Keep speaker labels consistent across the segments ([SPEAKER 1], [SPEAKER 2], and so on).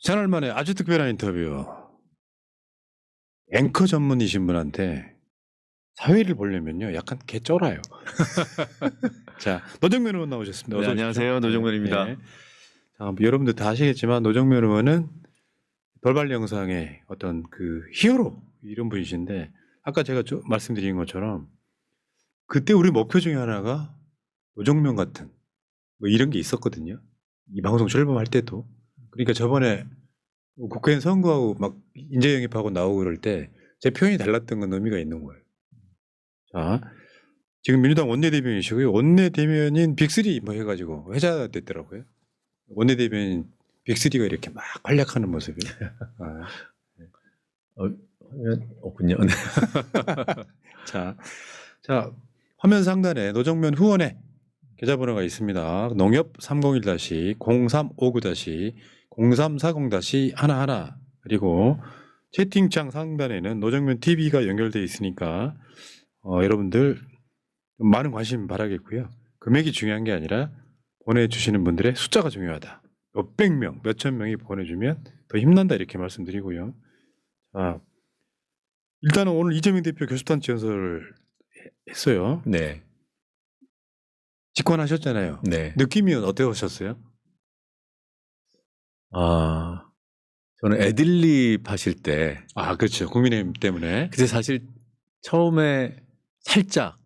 [SPEAKER 1] 채널 만에 아주 특별한 인터뷰. 앵커 전문이신 분한테 사회를 보려면요 약간 개 쫄아요. 자, 노정면 의원 나오셨습니다.
[SPEAKER 2] 네,
[SPEAKER 1] 어서
[SPEAKER 2] 안녕하세요. 노정면입니다.
[SPEAKER 1] 네. 자, 여러분들 다 아시겠지만 노정면 의원은 돌발 영상의 어떤 그 히어로 이런 분이신데 아까 제가 말씀드린 것처럼 그때 우리 목표 중에 하나가 노정면 같은 뭐 이런 게 있었거든요. 이 방송 출범할 때도. 그러니까 저번에 국회의원 선거하고 막 인재 영입하고 나오고 그럴 때 제 표현이 달랐던 건 의미가 있는 거예요. 자, 지금 민주당 원내대변이시고요. 원내대변인 빅3 뭐 해가지고 회자 됐더라고요. 원내대변인 빅3가 이렇게 막 활약하는 모습이. 아.
[SPEAKER 2] 화면 없군요. 네.
[SPEAKER 1] 자, 화면 상단에 노정면 후원의 계좌번호가 있습니다. 농협 301-0340-0340-11 그리고 채팅창 상단에는 노정면 TV가 연결되어 있으니까 여러분들 많은 관심 바라겠고요. 금액이 중요한 게 아니라 보내주시는 분들의 숫자가 중요하다. 몇백 명, 몇천 명이 보내주면 더 힘난다 이렇게 말씀드리고요. 자, 일단은 오늘 이재명 대표 교섭단 지원서를 했어요.
[SPEAKER 2] 네.
[SPEAKER 1] 직권하셨잖아요.
[SPEAKER 2] 네.
[SPEAKER 1] 느낌이 어떠셨어요?
[SPEAKER 2] 저는 애들립 하실 때.
[SPEAKER 1] 아, 그렇죠. 국민의힘 때문에.
[SPEAKER 2] 그때 사실 처음에 살짝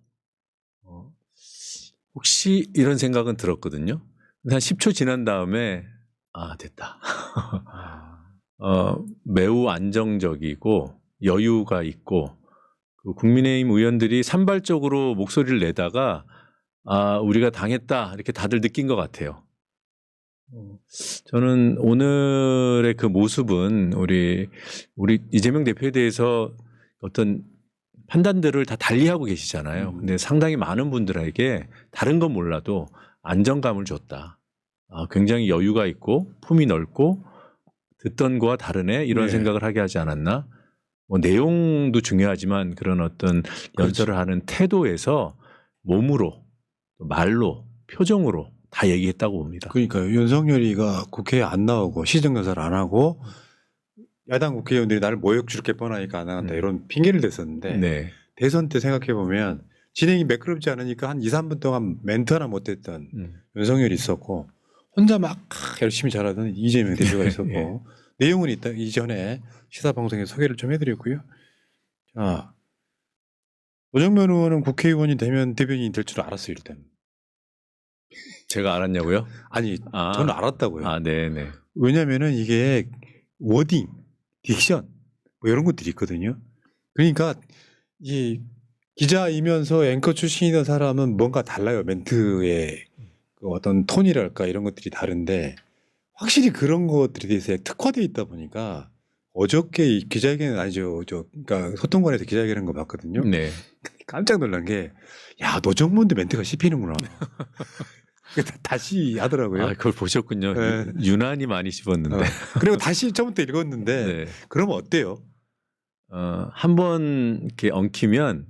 [SPEAKER 2] 혹시 이런 생각은 들었거든요. 근데 한 10초 지난 다음에 됐다. 매우 안정적이고 여유가 있고 그 국민의힘 의원들이 산발적으로 목소리를 내다가 우리가 당했다 이렇게 다들 느낀 것 같아요. 저는 오늘의 그 모습은 우리 이재명 대표에 대해서 어떤 판단들을 다 달리하고 계시잖아요. 근데 상당히 많은 분들에게 다른 건 몰라도 안정감을 줬다. 굉장히 여유가 있고 품이 넓고 듣던 거와 다르네 이런
[SPEAKER 1] 네.
[SPEAKER 2] 생각을 하게 하지 않았나. 뭐 내용도 중요하지만 그런 어떤 연설을 하는 태도에서 몸으로 말로 표정으로 다 얘기했다고 봅니다.
[SPEAKER 1] 그러니까요. 윤석열이가 국회에 안 나오고 시정연설 안 하고 야당 국회의원들이 나를 모욕주게 뻔하니까 안 한다 이런 핑계를 댔었는데
[SPEAKER 2] 네.
[SPEAKER 1] 대선 때 생각해보면 진행이 매끄럽지 않으니까 한 2, 3분 동안 멘트 하나 못했던 윤석열이 있었고 혼자 막 열심히 잘하던 이재명 대표가 있었고
[SPEAKER 2] 예.
[SPEAKER 1] 내용은 이전에 시사방송에 소개를 좀 해드렸고요. 자, 노정면 의원은 국회의원이 되면 대변인이 될 줄 알았어요 일단.
[SPEAKER 2] 제가 알았냐고요?
[SPEAKER 1] 아니 저는 알았다고요.
[SPEAKER 2] 네네.
[SPEAKER 1] 왜냐면은 이게 워딩, 딕션 뭐 이런 것들이 있거든요. 그러니까 이 기자이면서 앵커 출신이던 사람은 뭔가 달라요. 멘트의 그 어떤 톤이랄까 이런 것들이 다른데 확실히 그런 것들에 대해서 특화되어 있다 보니까 어저께 이 기자회견은 아니죠. 그러니까 소통관에서 기자회견한 거 봤거든요.
[SPEAKER 2] 네.
[SPEAKER 1] 깜짝 놀란 게 야 노정문도 멘트가 씹히는구나. 다시 하더라고요.
[SPEAKER 2] 그걸 보셨군요.
[SPEAKER 1] 네.
[SPEAKER 2] 유난히 많이 씹었는데.
[SPEAKER 1] 그리고 다시 처음부터 읽었는데
[SPEAKER 2] 네.
[SPEAKER 1] 그러면 어때요?
[SPEAKER 2] 한 번 이렇게 엉키면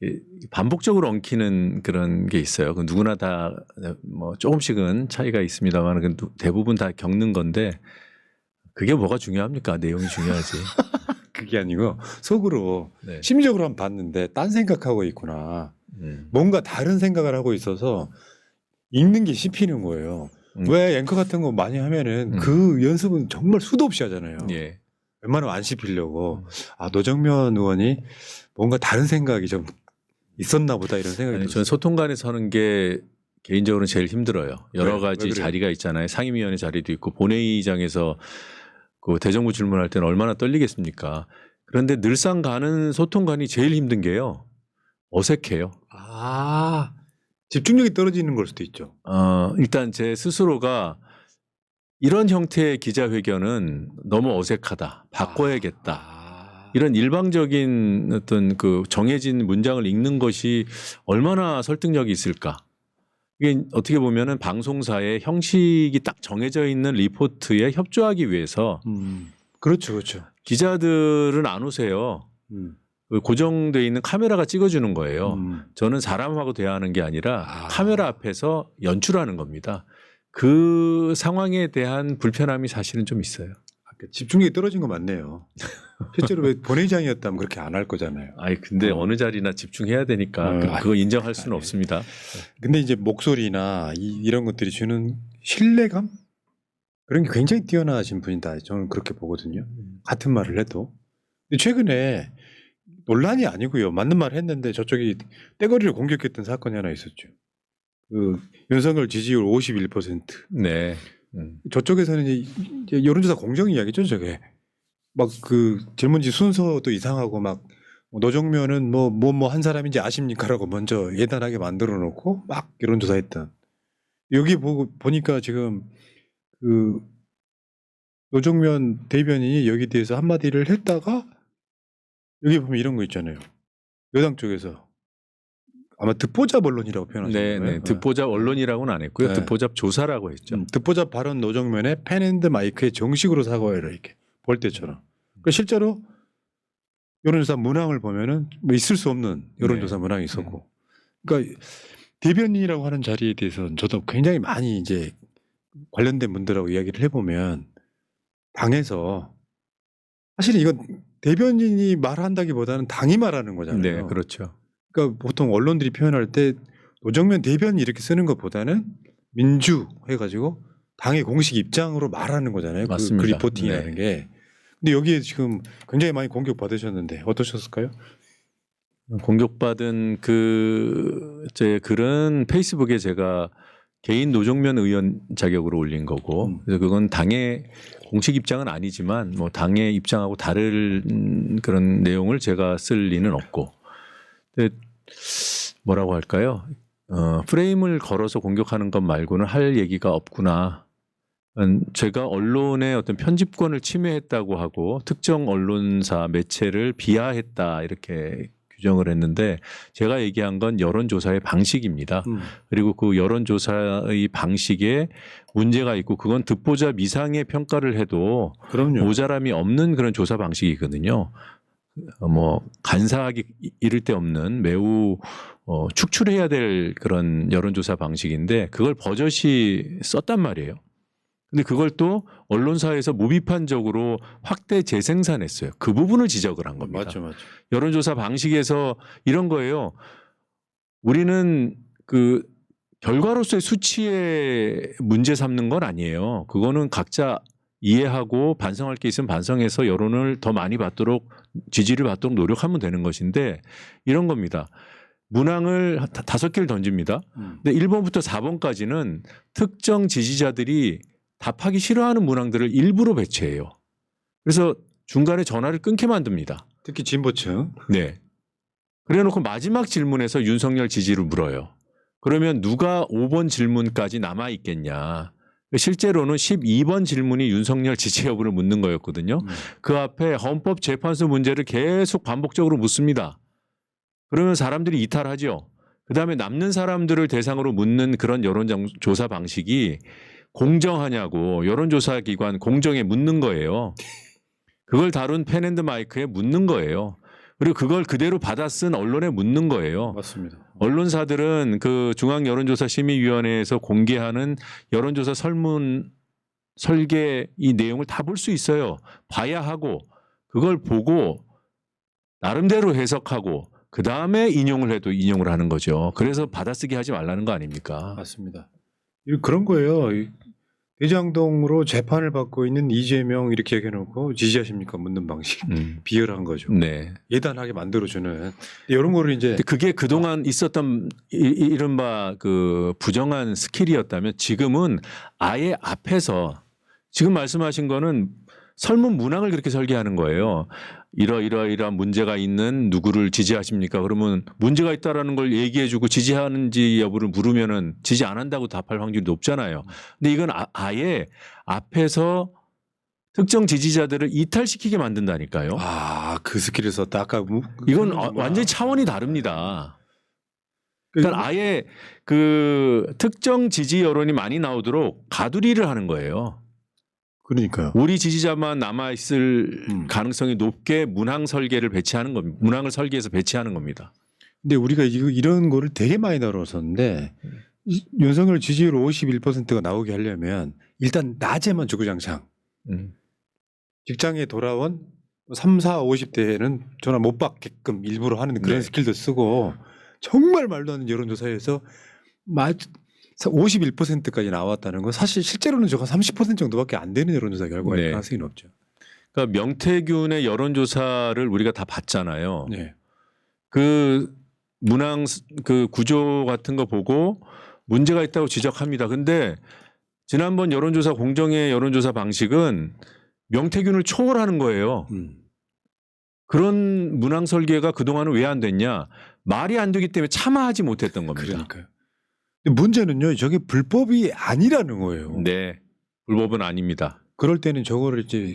[SPEAKER 2] 이렇게 반복적으로 엉키는 그런 게 있어요. 그 누구나 다 뭐 조금씩은 차이가 있습니다만 대부분 다 겪는 건데 그게 뭐가 중요합니까? 내용이 중요하지.
[SPEAKER 1] 그게 아니고 속으로
[SPEAKER 2] 네.
[SPEAKER 1] 심리적으로 한번 봤는데 딴 생각하고 있구나. 뭔가 다른 생각을 하고 있어서 읽는 게 씹히는 거예요. 왜 앵커 같은 거 많이 하면은 그 연습은 정말 수도 없이 하잖아요.
[SPEAKER 2] 예.
[SPEAKER 1] 웬만하면 안 씹히려고. 노정면 의원이 뭔가 다른 생각이 좀 있었나 보다 이런 생각이 들었어요.
[SPEAKER 2] 저는 소통관에서 하는 게 개인적으로 제일 힘들어요. 여러 가지 자리가 있잖아요. 상임위원회 자리도 있고 본회의장에서 그 대정부 질문할 때는 얼마나 떨리겠습니까? 그런데 늘상 가는 소통관이 제일 힘든 게요. 어색해요.
[SPEAKER 1] 집중력이 떨어지는 걸 수도 있죠.
[SPEAKER 2] 일단 제 스스로가 이런 형태의 기자회견은 너무 어색하다. 바꿔야겠다. 이런 일방적인 어떤 그 정해진 문장을 읽는 것이 얼마나 설득력이 있을까? 이게 어떻게 보면은 방송사의 형식이 딱 정해져 있는 리포트에 협조하기 위해서
[SPEAKER 1] 그렇죠, 그렇죠.
[SPEAKER 2] 기자들은 안 오세요. 고정돼 있는 카메라가 찍어주는 거예요. 저는 사람하고 대화하는 게 아니라 카메라 앞에서 연출하는 겁니다. 그 상황에 대한 불편함이 사실은 좀 있어요.
[SPEAKER 1] 집중력이 떨어진 거 맞네요. 실제로 왜 본회의장이었다면 그렇게 안 할 거잖아요.
[SPEAKER 2] 아니 근데 어느 자리나 집중해야 되니까 그거 인정할 수는 없습니다.
[SPEAKER 1] 근데 이제 목소리나 이런 것들이 주는 신뢰감? 그런 게 굉장히 뛰어나신 분이다. 저는 그렇게 보거든요. 같은 말을 해도. 근데 최근에 논란이 아니고요. 맞는 말을 했는데 저쪽이 떼거리를 공격했던 사건이 하나 있었죠. 그 윤석열 지지율 51%.
[SPEAKER 2] 네.
[SPEAKER 1] 저쪽에서는 이제 여론조사 공정 이야기죠, 저게. 막 그 질문지 순서도 이상하고 막 노정면은 뭐 한 사람인지 아십니까라고 먼저 예단하게 만들어 놓고 막 여론조사했던. 여기 보니까 지금 그 노정면 대변인이 여기 대해서 한마디를 했다가 여기 보면 이런 거 있잖아요. 여당 쪽에서 아마 듣보잡 언론이라고 표현하신
[SPEAKER 2] 네,
[SPEAKER 1] 거예요.
[SPEAKER 2] 네. 듣보잡 언론이라고는 안 했고요.
[SPEAKER 1] 네.
[SPEAKER 2] 듣보잡 조사라고 했죠.
[SPEAKER 1] 듣보잡 발언 노정면에 펜앤드 마이크에 정식으로 사과해라 이렇게 볼 때처럼. 그러니까 실제로 여론조사 문항을 보면은 뭐 있을 수 없는 여론조사 문항이 있었고. 그러니까 대변인이라고 하는 자리에 대해서는 저도 굉장히 많이 이제 관련된 분들하고 이야기를 해보면 당에서 사실 이건 대변인이 말한다기보다는 당이 말하는 거잖아요.
[SPEAKER 2] 네, 그렇죠.
[SPEAKER 1] 그러니까 보통 언론들이 표현할 때 노정면 대변인 이렇게 쓰는 것보다는 민주 해가지고 당의 공식 입장으로 말하는 거잖아요.
[SPEAKER 2] 맞습니다.
[SPEAKER 1] 그 리포팅이라는 게. 근데 여기에 지금 굉장히 많이 공격 받으셨는데 어떠셨을까요?
[SPEAKER 2] 공격받은 제 글은 페이스북에 제가 개인 노정면 의원 자격으로 올린 거고, 그래서 그건 당의 공식 입장은 아니지만 뭐 당의 입장하고 다른 그런 내용을 제가 쓸 리는 없고, 근데 뭐라고 할까요? 프레임을 걸어서 공격하는 것 말고는 할 얘기가 없구나. 제가 언론의 어떤 편집권을 침해했다고 하고 특정 언론사 매체를 비하했다 이렇게 규정을 했는데, 제가 얘기한 건 여론조사의 방식입니다. 그리고 그 여론조사의 방식에 문제가 있고 그건 듣보잡 이상의 평가를 해도
[SPEAKER 1] 그럼요.
[SPEAKER 2] 모자람이 없는 그런 조사 방식이거든요. 뭐 간사하기 이를 데 없는 매우 축출해야 될 그런 여론조사 방식인데 그걸 버젓이 썼단 말이에요. 근데 그걸 또 언론사에서 무비판적으로 확대 재생산했어요. 그 부분을 지적을 한 겁니다.
[SPEAKER 1] 맞죠.
[SPEAKER 2] 여론조사 방식에서 이런 거예요. 우리는 그 결과로서의 수치에 문제 삼는 건 아니에요. 그거는 각자 이해하고 반성할 게 있으면 반성해서 여론을 더 많이 받도록 지지를 받도록 노력하면 되는 것인데 이런 겁니다. 문항을 5개를 던집니다. 근데 1번부터 4번까지는 특정 지지자들이 답하기 싫어하는 문항들을 일부러 배치해요. 그래서 중간에 전화를 끊게 만듭니다.
[SPEAKER 1] 특히 진보층.
[SPEAKER 2] 네. 그래 놓고 마지막 질문에서 윤석열 지지를 물어요. 그러면 누가 5번 질문까지 남아 있겠냐. 실제로는 12번 질문이 윤석열 지지 여부를 묻는 거였거든요. 그 앞에 헌법재판소 문제를 계속 반복적으로 묻습니다. 그러면 사람들이 이탈하죠. 그다음에 남는 사람들을 대상으로 묻는 그런 여론조사 방식이 공정하냐고 여론조사 기관 공정에 묻는 거예요. 그걸 다룬 펜앤드 마이크에 묻는 거예요. 그리고 그걸 그대로 받아 쓴 언론에 묻는 거예요.
[SPEAKER 1] 맞습니다.
[SPEAKER 2] 언론사들은 그 중앙여론조사심의위원회에서 공개하는 여론조사 설문 설계 이 내용을 다 볼 수 있어요. 봐야 하고 그걸 보고 나름대로 해석하고 그 다음에 인용을 해도 인용을 하는 거죠. 그래서 받아쓰기 하지 말라는 거 아닙니까?
[SPEAKER 1] 맞습니다. 그런 거예요. 대장동으로 재판을 받고 있는 이재명 이렇게 얘기해놓고 지지하십니까 묻는 방식 비열한 거죠.
[SPEAKER 2] 네.
[SPEAKER 1] 예단하게 만들어주는 이런 거를 이제
[SPEAKER 2] 그게 그동안 있었던 이른바 그 부정한 스킬이었다면 지금은 아예 앞에서 지금 말씀하신 거는 설문 문항을 그렇게 설계하는 거예요. 이러이러한 문제가 있는 누구를 지지하십니까? 그러면 문제가 있다라는 걸 얘기해주고 지지하는지 여부를 물으면은 지지 안 한다고 답할 확률이 높잖아요. 근데 이건 아예 앞에서 특정 지지자들을 이탈시키게 만든다니까요.
[SPEAKER 1] 그 스킬을 썼다. 아까
[SPEAKER 2] 이건 완전히 차원이 다릅니다. 그러니까 아예 그 특정 지지 여론이 많이 나오도록 가두리를 하는 거예요.
[SPEAKER 1] 그러니까요.
[SPEAKER 2] 우리 지지자만 남아 있을 가능성이 높게 문항 설계를 배치하는 겁니다. 문항을 설계해서 배치하는 겁니다.
[SPEAKER 1] 근데 우리가 이런 거를 되게 많이 다뤘었는데 윤석열 지지율 51%가 나오게 하려면 일단 낮에만 주구장창 직장에 돌아온 3, 4, 50대에는 전화 못 받게끔 일부러 하는 그런
[SPEAKER 2] 네.
[SPEAKER 1] 스킬도 쓰고 정말 말도 안 되는 여론조사에서 51%까지 나왔다는 건 사실 실제로는 저거 30% 정도밖에 안 되는 여론조사 결과일
[SPEAKER 2] 네.
[SPEAKER 1] 가능성이 높죠.
[SPEAKER 2] 그러니까 명태균의 여론조사를 우리가 다 봤잖아요.
[SPEAKER 1] 네.
[SPEAKER 2] 그 문항 그 구조 같은 거 보고 문제가 있다고 지적합니다. 근데 지난번 여론조사 공정의 여론조사 방식은 명태균을 초월하는 거예요. 그런 문항 설계가 그동안은 왜 안 됐냐? 말이 안 되기 때문에 참아하지 못했던 겁니다.
[SPEAKER 1] 그러니까요. 근데 문제는요, 저게 불법이 아니라는 거예요.
[SPEAKER 2] 네. 불법은 아닙니다.
[SPEAKER 1] 그럴 때는 저거를 이제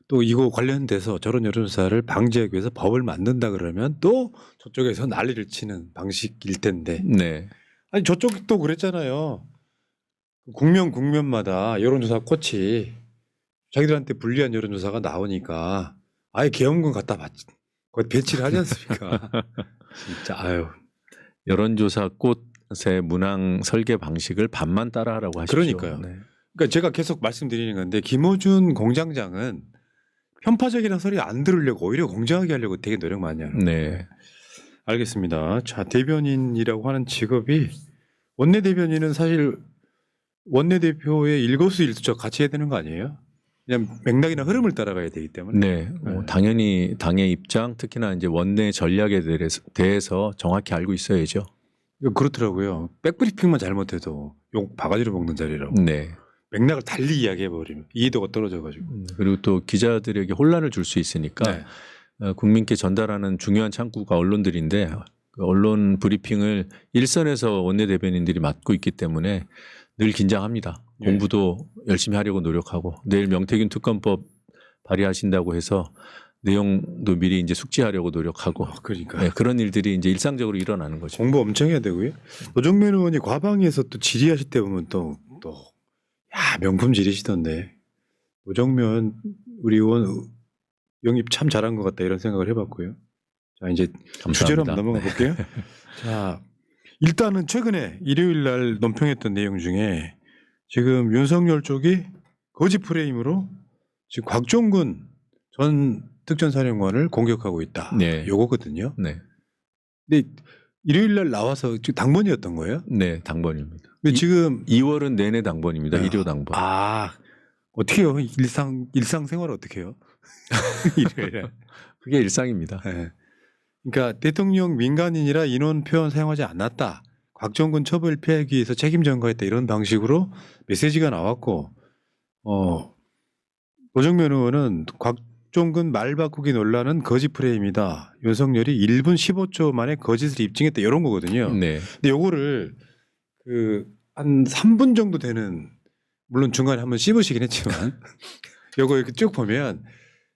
[SPEAKER 1] 또 이거 관련돼서 저런 여론조사를 방지하기 위해서 법을 만든다 그러면 또 저쪽에서 난리를 치는 방식일 텐데.
[SPEAKER 2] 네.
[SPEAKER 1] 아니 저쪽도 그랬잖아요. 국면마다 여론조사 꽃이 자기들한테 불리한 여론조사가 나오니까 아예 계엄군 갖다 거기 배치를 하지 않습니까? 진짜 아유.
[SPEAKER 2] 여론조사 꽃의 문항 설계 방식을 반만 따라하라고 하시죠.
[SPEAKER 1] 그러니까요.
[SPEAKER 2] 네.
[SPEAKER 1] 그러니까 제가 계속 말씀드리는 건데 김어준 공장장은 편파적이라는 소리 안 들으려고 오히려 공정하게 하려고 되게 노력 많이 하는 거예요.
[SPEAKER 2] 네.
[SPEAKER 1] 알겠습니다. 자, 대변인이라고 하는 직업이 원내대변인은 사실 원내대표의 일거수일투족 같이 해야 되는 거 아니에요? 그냥 맥락이나 흐름을 따라가야 되기 때문에.
[SPEAKER 2] 네. 당연히 당의 입장, 특히나 이제 원내 전략에 대해서 정확히 알고 있어야죠.
[SPEAKER 1] 이거 그렇더라고요. 백브리핑만 잘못해도 욕 바가지로 먹는 자리라고.
[SPEAKER 2] 네.
[SPEAKER 1] 맥락을 달리 이야기해버리면 이해도가 떨어져가지고.
[SPEAKER 2] 그리고 또 기자들에게 혼란을 줄 수 있으니까
[SPEAKER 1] 네.
[SPEAKER 2] 국민께 전달하는 중요한 창구가 언론들인데 그 언론 브리핑을 일선에서 원내대변인들이 맡고 있기 때문에 늘 긴장합니다.
[SPEAKER 1] 예.
[SPEAKER 2] 공부도 열심히 하려고 노력하고 내일 명태균 특검법 발의하신다고 해서 내용도 미리 이제 숙지하려고 노력하고
[SPEAKER 1] 그러니까.
[SPEAKER 2] 네, 그런 일들이 이제 일상적으로 일어나는 거죠.
[SPEAKER 1] 공부 엄청 해야 되고요. 노정면 의원이 과방에서 또 질의하실 때 보면 야, 명품 질의시던데. 노정면 우리 의원 영입 참 잘한 것 같다 이런 생각을 해봤고요. 자, 이제
[SPEAKER 2] 감사합니다.
[SPEAKER 1] 주제로 한번 넘어가 볼게요. 자, 일단은 최근에 일요일 날 논평했던 내용 중에 지금 윤석열 쪽이 거짓 프레임으로 지금 곽종근 전 특전사령관을 공격하고 있다.
[SPEAKER 2] 네.
[SPEAKER 1] 요거거든요.
[SPEAKER 2] 네,
[SPEAKER 1] 근데 일요일 날 나와서 지금 당번이었던 거예요?
[SPEAKER 2] 네, 당번입니다.
[SPEAKER 1] 근데 지금
[SPEAKER 2] 2월은 내내 당번입니다. 일요 당번.
[SPEAKER 1] 아, 어떻게요? 일상생활 어떻게 해요? 일요일에.
[SPEAKER 2] 그게 일상입니다.
[SPEAKER 1] 네. 그러니까 대통령 민간인이라 인원 표현 사용하지 않았다. 곽종근 처벌 피하기 위해서 책임 전가했다. 이런 방식으로 메시지가 나왔고 노정면 의원은 곽종근 말 바꾸기 논란은 거짓 프레임이다. 윤석열이 1분 15초 만에 거짓을 입증했다. 이런 거거든요.
[SPEAKER 2] 네.
[SPEAKER 1] 근데 요거를 한 3분 정도 되는 물론 중간에 한번 씹으시긴 했지만 요거 이렇게 쭉 보면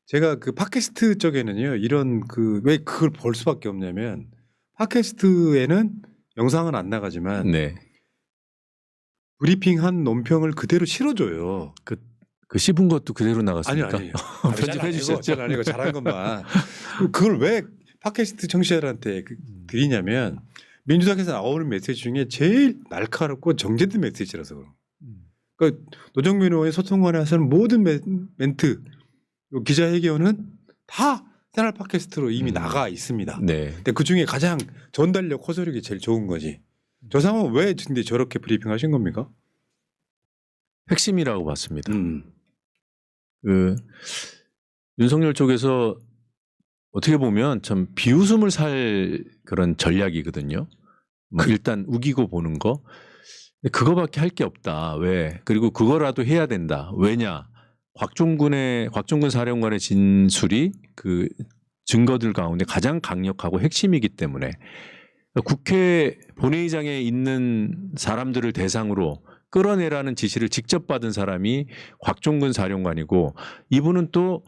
[SPEAKER 1] 제가 그 팟캐스트 쪽에는요 이런 왜 그걸 볼 수밖에 없냐면 팟캐스트에는 영상은 안 나가지만
[SPEAKER 2] 네.
[SPEAKER 1] 브리핑한 논평을 그대로 실어줘요.
[SPEAKER 2] 그 씹은 것도 그대로 나갔습니까?
[SPEAKER 1] 아니요.
[SPEAKER 2] 편집해 주셨죠?
[SPEAKER 1] 잘 아니고 잘한 것만. 그걸 왜 팟캐스트 청취자들한테 드리냐면 민주당에서 나오는 메시지 중에 제일 날카롭고 정제된 메시지라서 그런. 그러니까 노정면 의원의 소통관에 하는 모든 멘트, 기자회견은 다 새날 팟캐스트로 이미 나가 있습니다.
[SPEAKER 2] 네.
[SPEAKER 1] 근데 그 중에 가장 전달력, 호소력이 제일 좋은 거지. 저 상황은 왜 근데 저렇게 브리핑하신 겁니까?
[SPEAKER 2] 핵심이라고 봤습니다. 그 윤석열 쪽에서 어떻게 보면 참 비웃음을 살 그런 전략이거든요. 뭐 일단 우기고 보는 거. 그거밖에 할 게 없다. 왜? 그리고 그거라도 해야 된다. 왜냐? 곽종근 사령관의 진술이 그 증거들 가운데 가장 강력하고 핵심이기 때문에 국회 본회의장에 있는 사람들을 대상으로 끌어내라는 지시를 직접 받은 사람이 곽종근 사령관이고 이분은 또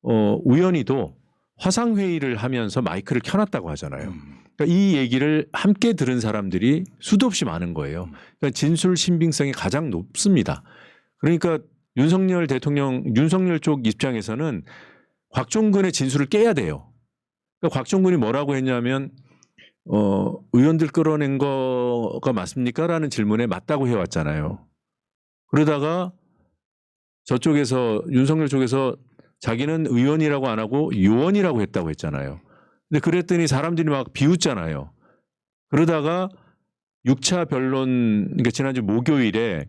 [SPEAKER 2] 우연히도 화상회의를 하면서 마이크를 켜놨다고 하잖아요. 그러니까 이 얘기를 함께 들은 사람들이 수도 없이 많은 거예요. 그러니까 진술 신빙성이 가장 높습니다. 그러니까 윤석열 쪽 입장에서는 곽종근의 진술을 깨야 돼요. 그러니까 곽종근이 뭐라고 했냐면 의원들 끌어낸 거가 맞습니까? 라는 질문에 맞다고 해왔잖아요. 그러다가 저쪽에서 윤석열 쪽에서 자기는 의원이라고 안 하고 요원이라고 했다고 했잖아요. 근데 그랬더니 사람들이 막 비웃잖아요. 그러다가 6차 변론, 그러니까 지난주 목요일에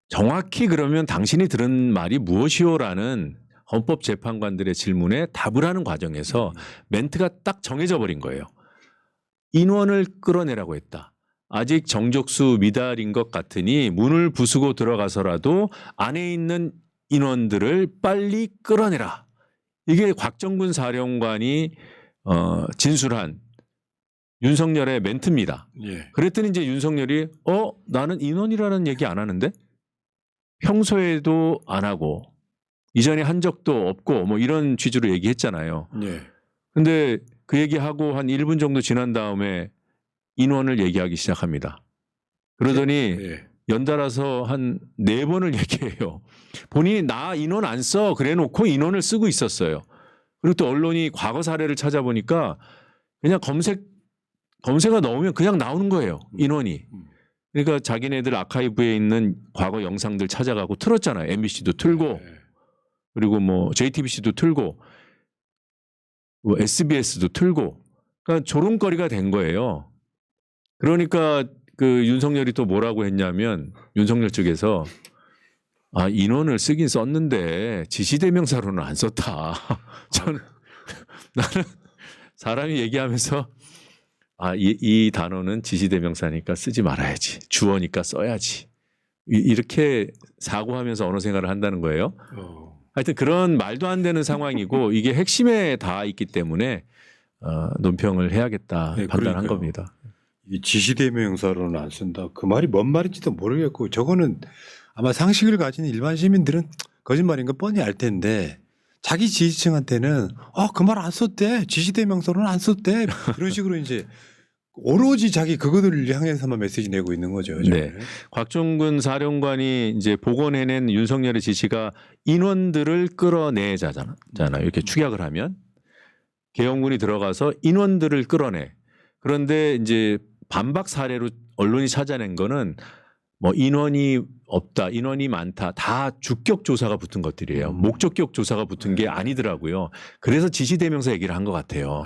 [SPEAKER 2] 정확히 그러면 당신이 들은 말이 무엇이오라는 헌법재판관들의 질문에 답을 하는 과정에서 멘트가 딱 정해져 버린 거예요. 인원을 끌어내라고 했다. 아직 정족수 미달인 것 같으니 문을 부수고 들어가서라도 안에 있는 인원들을 빨리 끌어내라. 이게 곽정근 사령관이 진술한 윤석열의 멘트입니다.
[SPEAKER 1] 예.
[SPEAKER 2] 그랬더니 이제 윤석열이 나는 인원이라는 얘기 안 하는데 평소에도 안 하고 이전에 한 적도 없고 뭐 이런 취지로 얘기했잖아요.
[SPEAKER 1] 예.
[SPEAKER 2] 근데 그 얘기하고 한 1분 정도 지난 다음에 인원을 얘기하기 시작합니다. 그러더니
[SPEAKER 1] 예.
[SPEAKER 2] 연달아서 한 4번을 얘기해요. 본인이 나 인원 안 써 그래 놓고 인원을 쓰고 있었어요. 그리고 또 언론이 과거 사례를 찾아보니까 그냥 검색어 넣으면 그냥 나오는 거예요. 인원이. 그러니까 자기네들 아카이브에 있는 과거 영상들 찾아가고 틀었잖아요. MBC도 틀고
[SPEAKER 1] 예.
[SPEAKER 2] 그리고 뭐 JTBC도 틀고 뭐 SBS도 틀고 그러니까 조롱거리가 된 거예요. 그러니까 그 윤석열이 또 뭐라고 했냐면 윤석열 측에서 인원을 쓰긴 썼는데 지시대명사로는 안 썼다. 저는 나는 사람이 얘기하면서 이 단어는 지시대명사니까 쓰지 말아야지. 주어니까 써야지. 이렇게 사고하면서 언어 생활을 한다는 거예요. 하여튼 그런 말도 안 되는 상황이고 이게 핵심에 닿아 있기 때문에 논평을 해야겠다
[SPEAKER 1] 네,
[SPEAKER 2] 판단한
[SPEAKER 1] 그러니까요.
[SPEAKER 2] 겁니다.
[SPEAKER 1] 이 지시대명사로는 안 쓴다. 그 말이 뭔 말인지도 모르겠고 저거는 아마 상식을 가진 일반 시민들은 거짓말인 거 뻔히 알 텐데 자기 지지층한테는 그 말 안 썼대. 지시대명사로는 안 썼대. 이런 식으로 이제 오로지 자기 그거들을 향해서만 메시지 내고 있는 거죠.
[SPEAKER 2] 네. 곽종근 사령관이 이제 복원해낸 윤석열의 지시가 인원들을 끌어내자잖아요. 이렇게 축약을 하면 계엄군이 들어가서 인원들을 끌어내. 그런데 이제 반박 사례로 언론이 찾아낸 거는 뭐 인원이 없다, 인원이 많다, 다 주격 조사가 붙은 것들이에요. 목적격 조사가 붙은 게 아니더라고요. 그래서 지시대명사 얘기를 한 것 같아요.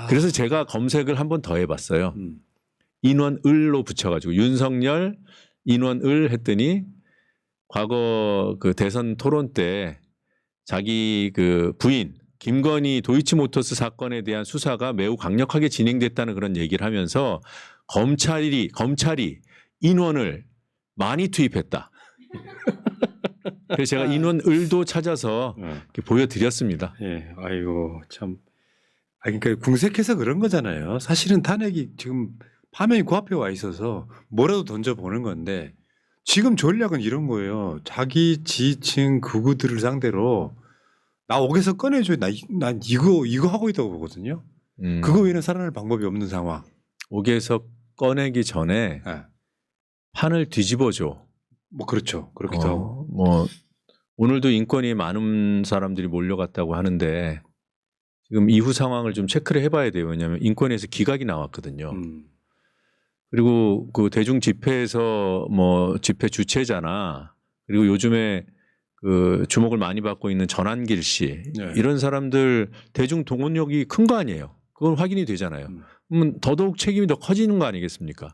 [SPEAKER 2] 그래서 제가 검색을 한 번 더 해봤어요. 인원을로 붙여가지고 윤석열 인원을 했더니 과거 그 대선 토론 때 자기 그 부인 김건희 도이치모터스 사건에 대한 수사가 매우 강력하게 진행됐다는 그런 얘기를 하면서 검찰이 인원을 많이 투입했다. 그래서 제가 인원을도 찾아서 이렇게 보여드렸습니다.
[SPEAKER 1] 예, 아이고 참. 그러니까 궁색해서 그런 거잖아요. 사실은 탄핵이 지금 파면이 코앞에 와 있어서 뭐라도 던져보는 건데 지금 전략은 이런 거예요. 자기 지지층 극우들을 상대로 나 옥에서 꺼내줘. 난 이거 하고 있다고 보거든요. 그거 외에는 살아날 방법이 없는 상황.
[SPEAKER 2] 옥에서 꺼내기 전에
[SPEAKER 1] 예.
[SPEAKER 2] 판을 뒤집어줘.
[SPEAKER 1] 뭐 그렇죠. 그렇기도 하고.
[SPEAKER 2] 뭐 오늘도 인권위 많은 사람들이 몰려갔다고 하는데 지금 이후 상황을 좀 체크를 해봐야 돼요. 왜냐하면 인권위에서 기각이 나왔거든요. 그리고 그 대중 집회에서 뭐 집회 주최자나 그리고 요즘에 그 주목을 많이 받고 있는 전한길 씨
[SPEAKER 1] 네.
[SPEAKER 2] 이런 사람들 대중 동원력이 큰 거 아니에요. 그건 확인이 되잖아요. 그러면 더더욱 책임이 더 커지는 거 아니겠습니까?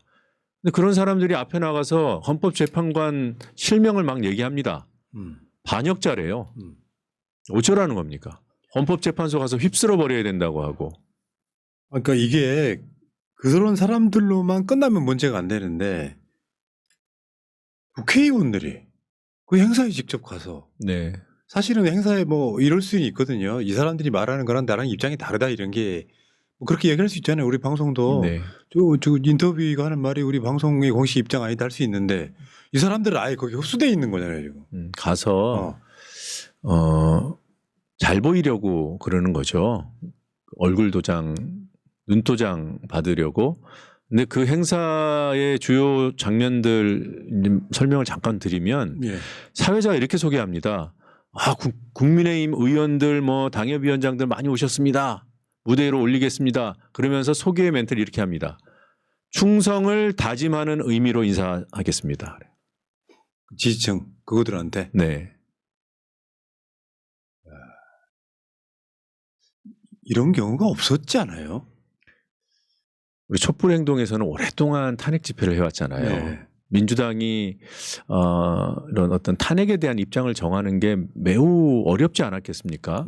[SPEAKER 2] 근데 그런 사람들이 앞에 나가서 헌법재판관 실명을 막 얘기합니다. 반역자래요. 어쩌라는 겁니까? 헌법재판소 가서 휩쓸어 버려야 된다고 하고.
[SPEAKER 1] 그러니까 이게 그런 사람들로만 끝나면 문제가 안 되는데 국회의원들이 그 행사에 직접 가서
[SPEAKER 2] 네.
[SPEAKER 1] 사실은 행사에 뭐 이럴 수는 있거든요. 이 사람들이 말하는 거랑 나랑 입장이 다르다 이런 게 뭐 그렇게 얘기할 수 있잖아요. 우리 방송도
[SPEAKER 2] 네.
[SPEAKER 1] 저 인터뷰가 하는 말이 우리 방송의 공식 입장 아니다 할 수 있는데 이 사람들은 아예 거기 흡수돼 있는 거잖아요. 지금.
[SPEAKER 2] 가서 잘 보이려고 그러는 거죠. 얼굴 도장, 눈 도장 받으려고. 근데 그 행사의 주요 장면들 설명을 잠깐 드리면
[SPEAKER 1] 예.
[SPEAKER 2] 사회자가 이렇게 소개합니다. 국민의힘 의원들 뭐 당협위원장들 많이 오셨습니다. 무대 위로 올리겠습니다. 그러면서 소개 멘트를 이렇게 합니다. 충성을 다짐하는 의미로 인사하겠습니다.
[SPEAKER 1] 지지층 그거들한테
[SPEAKER 2] 네.
[SPEAKER 1] 이런 경우가 없었지 않아요?
[SPEAKER 2] 우리 촛불 행동에서는 오랫동안 탄핵 집회를 해왔잖아요.
[SPEAKER 1] 네.
[SPEAKER 2] 민주당이 이런 어떤 탄핵에 대한 입장을 정하는 게 매우 어렵지 않았겠습니까?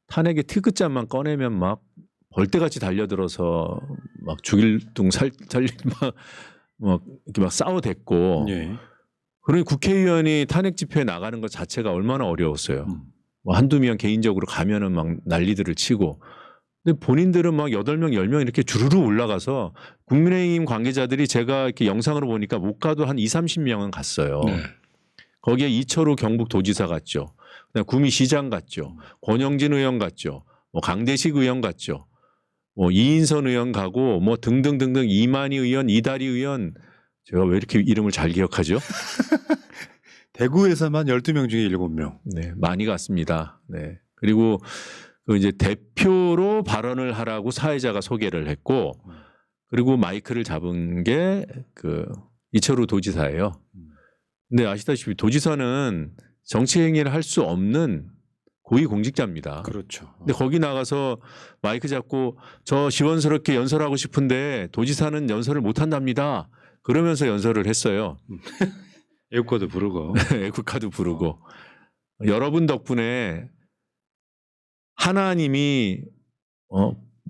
[SPEAKER 2] 탄핵의 티귿자만 꺼내면 막 벌떼같이 달려들어서 막 죽일 둥 살릴 막 이렇게 막 싸워댔고,
[SPEAKER 1] 예.
[SPEAKER 2] 그러니 국회의원이 탄핵 집회에 나가는 것 자체가 얼마나 어려웠어요. 뭐 한두 명 개인적으로 가면은 막 난리들을 치고. 근데 본인들은 막 8명, 10명 이렇게 주르르 올라가서 국민의힘 관계자들이 제가 이렇게 영상으로 보니까 못 가도 한 20-30명은 갔어요.
[SPEAKER 1] 네.
[SPEAKER 2] 거기에 이철우 경북도지사 갔죠. 그다음 구미시장 갔죠. 권영진 의원 갔죠. 뭐 강대식 의원 갔죠. 뭐 이인선 의원 가고 뭐 등등등등 이만희 의원, 이다리 의원, 제가 왜 이렇게 이름을 잘 기억하죠?
[SPEAKER 1] 대구에서만 12명 중에 7명.
[SPEAKER 2] 네, 많이 갔습니다. 네. 그리고 그 이제 대표로 발언을 하라고 사회자가 소개를 했고, 그리고 마이크를 잡은 게 그 이철우 도지사예요. 근데 아시다시피 도지사는 정치 행위를 할 수 없는 고위공직자입니다.
[SPEAKER 1] 그렇죠.
[SPEAKER 2] 근데 거기 나가서 마이크 잡고 저 시원스럽게 연설하고 싶은데 도지사는 연설을 못 한답니다. 그러면서 연설을 했어요.
[SPEAKER 1] 애국가도 부르고.
[SPEAKER 2] 애국가도 부르고. 여러분 덕분에 하나님이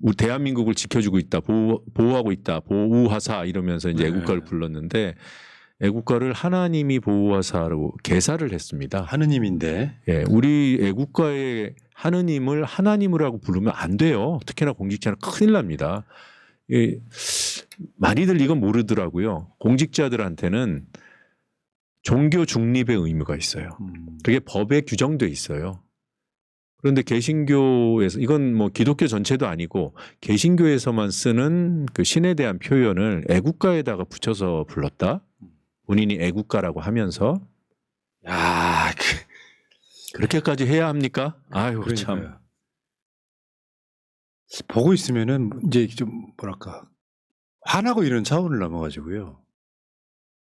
[SPEAKER 2] 우리 대한민국을 지켜주고 있다, 보호하고 있다, 보우하사 이러면서 이제
[SPEAKER 1] 네.
[SPEAKER 2] 애국가를 불렀는데 애국가를 하나님이 보호하사로 개사를 했습니다.
[SPEAKER 1] 하느님인데.
[SPEAKER 2] 예, 우리 애국가의 하느님을 하나님이라고 부르면 안 돼요. 특히나 공직자는 큰일 납니다. 예, 많이들 이건 모르더라고요. 공직자들한테는 종교 중립의 의무가 있어요. 그게 법에 규정돼 있어요. 그런데 개신교에서, 이건 뭐 기독교 전체도 아니고 개신교에서만 쓰는 그 신에 대한 표현을 애국가에다가 붙여서 불렀다. 본인이 애국가라고 하면서.
[SPEAKER 1] 야,
[SPEAKER 2] 그렇게까지 해야 합니까? 아유, 참.
[SPEAKER 1] 그러니까요. 보고 있으면은 이제 좀 뭐랄까 화나고 이런 차원을 넘어가지고요.